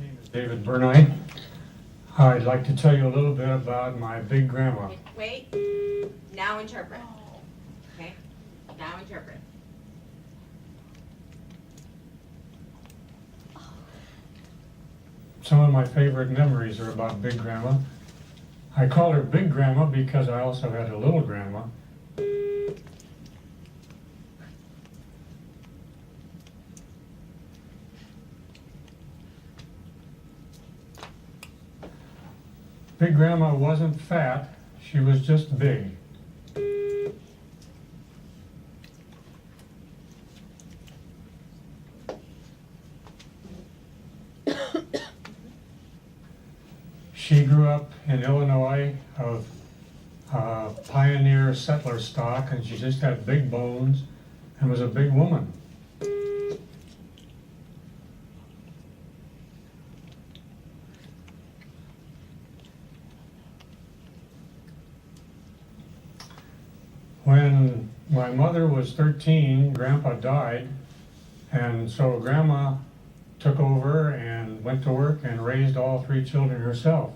name is David Bernay. I'd like to tell you a little bit about my big grandma. Wait, now interpret. Okay, now interpret. Some of my favorite memories are about big grandma. I call her big grandma because I also had a little grandma. Big grandma wasn't fat, she was just big. She grew up in Illinois of pioneer settler stock, and she just had big bones and was a big woman. When my mother was 13, Grandpa died, and so Grandma took over and went to work and raised all 3 children herself.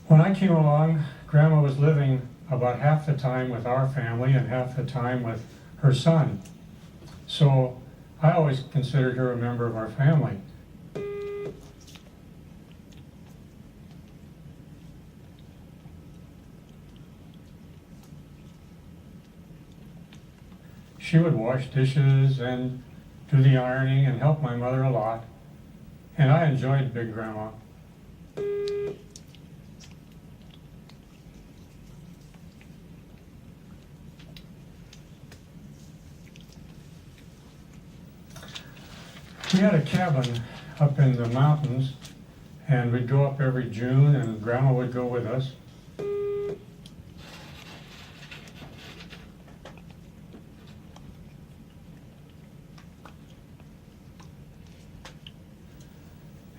When I came along, Grandma was living about half the time with our family and half the time with her son. So I always considered her a member of our family. She would wash dishes and do the ironing and help my mother a lot, and I enjoyed Big Grandma. We had a cabin up in the mountains, and we'd go up every June, and Grandma would go with us.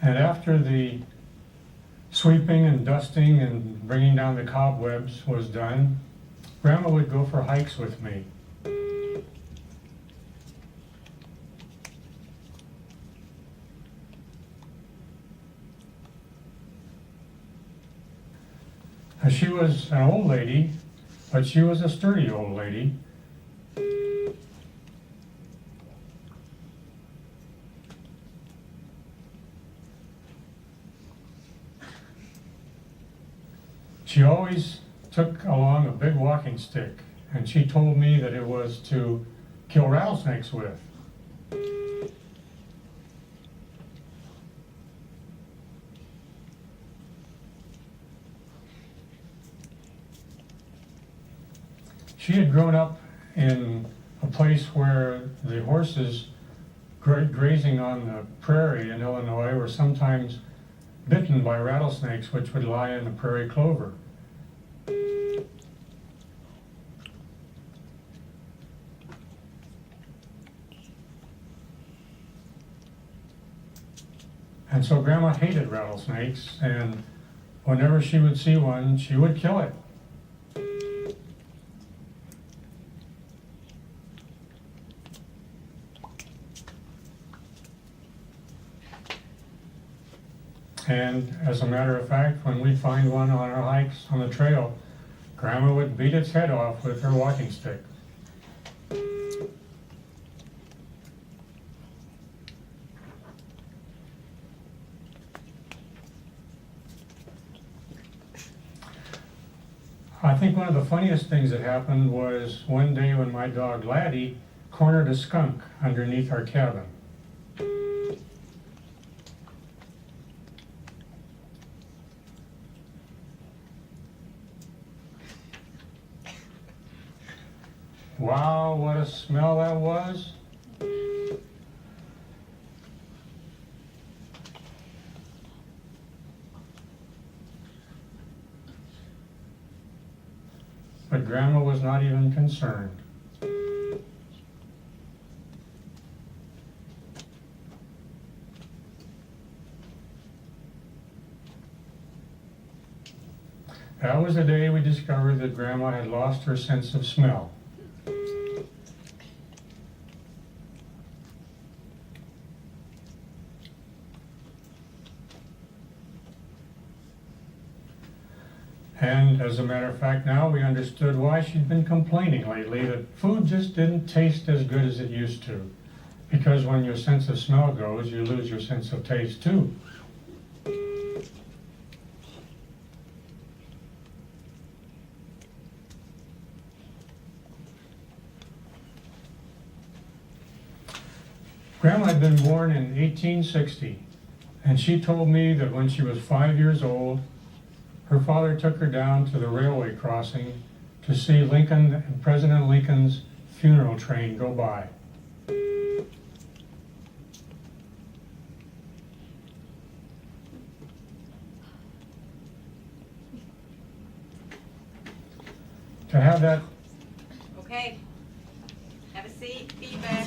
And after the sweeping and dusting and bringing down the cobwebs was done, Grandma would go for hikes with me. She was an old lady, but she was a sturdy old lady. She always took along a big walking stick, and she told me that it was to kill rattlesnakes with. She had grown up in a place where the horses grazing on the prairie in Illinois were sometimes bitten by rattlesnakes, which would lie in the prairie clover. And so Grandma hated rattlesnakes, and whenever she would see one, she would kill it. And as a matter of fact, when we'd find one on our hikes on the trail, Grandma would beat its head off with her walking stick. I think one of the funniest things that happened was one day when my dog Laddie cornered a skunk underneath our cabin. Wow, what a smell that was. But Grandma was not even concerned. That was the day we discovered that Grandma had lost her sense of smell. And as a matter of fact, now we understood why she'd been complaining lately that food just didn't taste as good as it used to. Because when your sense of smell goes, you lose your sense of taste too. Grandma had been born in 1860, and she told me that when she was 5 years old, her father took her down to the railway crossing to see Lincoln and President Lincoln's funeral train go by. To have that Okay. Have a seat, feedback.